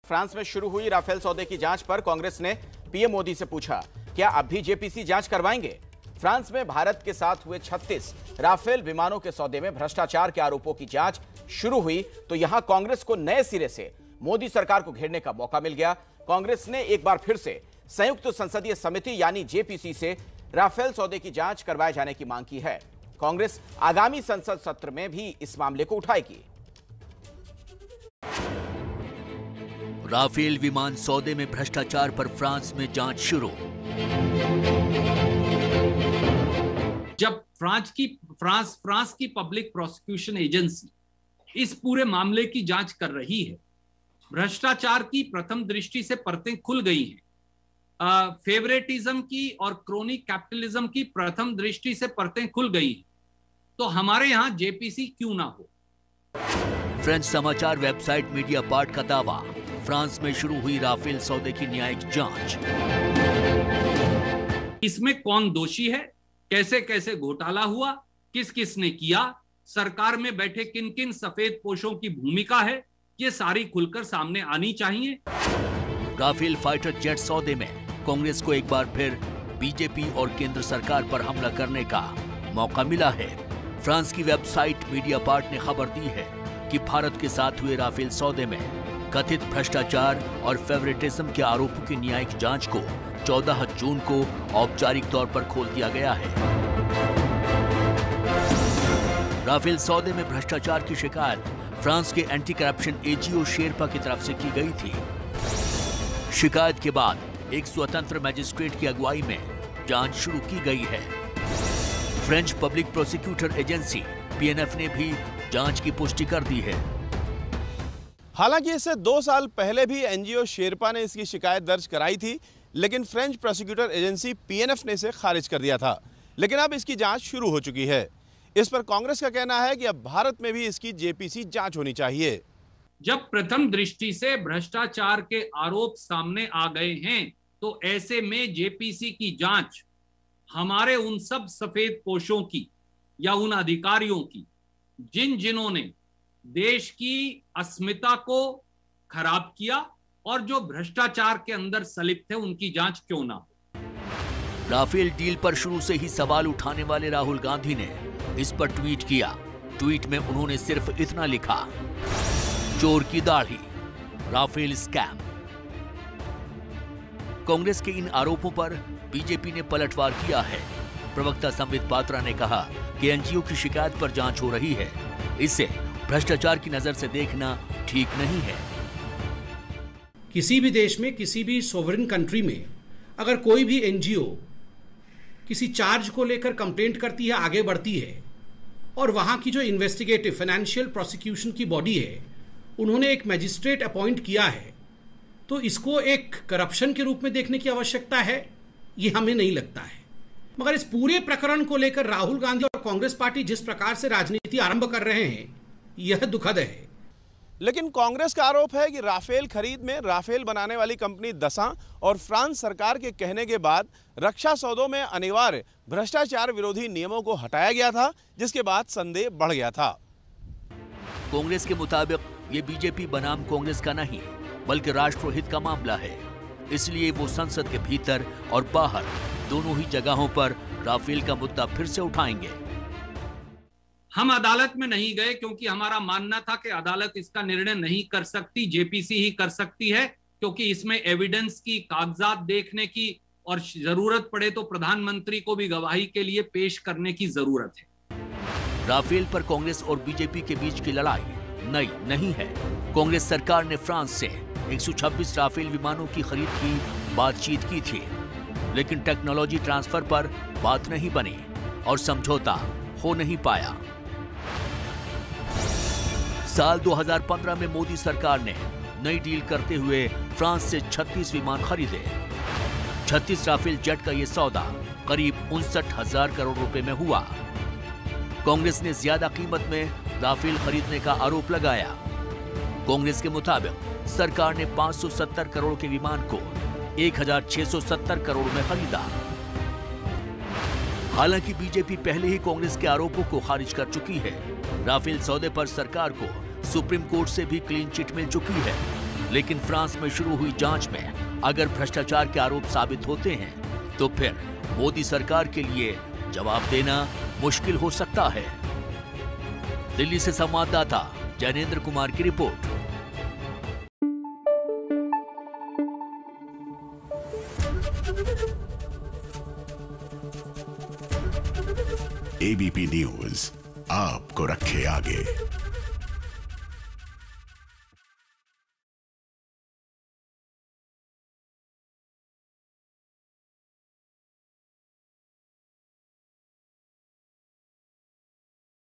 France में शुरू हुई राफेल सौदे की जांच पर कांग्रेस ने पीएम मोदी से पूछा, क्या अब भी जेपीसी जांच करवाएंगे? फ्रांस में भारत के साथ हुए 36 राफेल विमानों के सौदे में भ्रष्टाचार के आरोपों की जांच शुरू हुई तो यहां कांग्रेस को नए सिरे से मोदी सरकार को घेरने का मौका मिल गया। कांग्रेस ने एक बार फिर से संयुक्त संसदीय समिति यानी जेपीसी से राफेल सौदे की जांच करवाए जाने की मांग की है। कांग्रेस आगामी संसद सत्र में भी इस मामले को उठाएगी। राफेल विमान सौदे में भ्रष्टाचार पर फ्रांस में जांच शुरू। जब फ्रांस की पब्लिक प्रोसिक्यूशन एजेंसी इस पूरे मामले की जांच कर रही है, भ्रष्टाचार की प्रथम दृष्टि से परतें खुल गई हैं, फेवरेटिज्म की और क्रोनिक कैपिटलिज्म की प्रथम दृष्टि से परतें खुल गई हैं, तो हमारे यहां जेपीसी क्यों ना हो। फ्रेंच समाचार वेबसाइट मीडिया पार्ट का दावा, फ्रांस में शुरू हुई राफेल सौदे की न्यायिक जांच। इसमें कौन दोषी है, कैसे कैसे घोटाला हुआ, किस किस ने किया, सरकार में बैठे किन किन सफेद पोशों की भूमिका है, ये सारी खुलकर सामने आनी चाहिए। राफेल फाइटर जेट सौदे में कांग्रेस को एक बार फिर बीजेपी और केंद्र सरकार पर हमला करने का मौका मिला है। फ्रांस की वेबसाइट मीडिया पार्ट ने खबर दी है कि भारत के साथ हुए राफेल सौदे में कथित भ्रष्टाचार और फेवरेटिज्म के आरोपों की न्यायिक जांच को 14 जून को औपचारिक तौर पर खोल दिया गया है। राफेल सौदे में भ्रष्टाचार की शिकायत फ्रांस के एंटी करप्शन एजीओ शेरपा की तरफ से की गई थी। शिकायत के बाद एक स्वतंत्र मजिस्ट्रेट की अगुवाई में जांच शुरू की गई है। French public prosecutor agency PNF ने भी जांच की पुष्टि कर दी है। हालांकि इससे 2 साल पहले भी एनजीओ शेरपा ने इसकी शिकायत दर्ज कराई थी, लेकिन फ्रेंच प्रोसिक्यूटर एजेंसी पीएनएफ ने इसे खारिज कर दिया था। लेकिन अब इसकी जांच शुरू हो चुकी है। इस पर कांग्रेस का कहना है कि अब भारत में भी इसकी जेपीसी जांच होनी चाहिए। जब प्रथम दृष्टि से भ्रष्टाचार के आरोप सामने आ गए हैं तो ऐसे में जेपीसी की जांच हमारे उन सब सफेद पोशों की या उन अधिकारियों की जिन्होंने देश की अस्मिता को खराब किया और जो भ्रष्टाचार के अंदर संलिप्त थे, उनकी जांच क्यों ना हो। राफेल डील पर शुरू से ही सवाल उठाने वाले राहुल गांधी ने इस पर ट्वीट किया। ट्वीट में उन्होंने सिर्फ इतना लिखा, चोर की दाढ़ी, राफेल स्कैम। कांग्रेस के इन आरोपों पर बीजेपी ने पलटवार किया है। प्रवक्ता संबित पात्रा ने कहा कि एनजीओ की शिकायत पर जांच हो रही है, इसे भ्रष्टाचार की नजर से देखना ठीक नहीं है। किसी भी देश में, किसी भी सोवरेन कंट्री में अगर कोई भी एनजीओ किसी चार्ज को लेकर कंप्लेंट करती है, आगे बढ़ती है, और वहां की जो इन्वेस्टिगेटिव फाइनेंशियल प्रोसिक्यूशन की बॉडी है, उन्होंने एक मैजिस्ट्रेट अपॉइंट किया है, तो इसको एक करप्शन के रूप में देखने की आवश्यकता है, ये हमें नहीं लगता है। मगर इस पूरे प्रकरण को लेकर राहुल गांधी और कांग्रेस पार्टी जिस प्रकार से राजनीति आरंभ कर रहे हैं, यह दुखद है। लेकिन कांग्रेस का आरोप है कि राफेल खरीद में राफेल बनाने वाली कंपनी दसां और फ्रांस सरकार के कहने के बाद रक्षा सौदों में अनिवार्य भ्रष्टाचार विरोधी नियमों को हटाया गया था, जिसके बाद संदेह बढ़ गया था। कांग्रेस के मुताबिक ये बीजेपी बनाम कांग्रेस का नहीं, बल्कि राष्ट्रहित का मामला है। इसलिए वो संसद के भीतर और बाहर दोनों ही जगहों पर राफेल का मुद्दा फिर से उठाएंगे। हम अदालत में नहीं गए क्योंकि हमारा मानना था कि अदालत इसका निर्णय नहीं कर सकती, जेपीसी ही कर सकती है, क्योंकि इसमें एविडेंस की, कागजात देखने की और जरूरत पड़े तो प्रधानमंत्री को भी गवाही के लिए पेश करने की जरूरत है। राफेल पर कांग्रेस और बीजेपी के बीच की लड़ाई नई नहीं है। कांग्रेस सरकार ने फ्रांस से 126 राफेल विमानों की खरीद की बातचीत की थी, लेकिन टेक्नोलॉजी ट्रांसफर पर बात नहीं बनी और समझौता हो नहीं पाया। साल 2015 में मोदी सरकार ने नई डील करते हुए फ्रांस से 36 विमान खरीदे। 36 राफेल जेट का यह सौदा करीब 59,000 करोड़ रुपए में हुआ। कांग्रेस ने ज्यादा कीमत में राफेल खरीदने का आरोप लगाया। कांग्रेस के मुताबिक सरकार ने 570 करोड़ के विमान को 1,670 करोड़ में खरीदा। हालांकि बीजेपी पहले ही कांग्रेस के आरोपों को खारिज कर चुकी है। राफेल सौदे पर सरकार को सुप्रीम कोर्ट से भी क्लीन चिट मिल चुकी है। लेकिन फ्रांस में शुरू हुई जांच में अगर भ्रष्टाचार के आरोप साबित होते हैं तो फिर मोदी सरकार के लिए जवाब देना मुश्किल हो सकता है। दिल्ली से संवाददाता जैनेन्द्र कुमार की रिपोर्ट। एबीपी न्यूज आपको रखे आगे।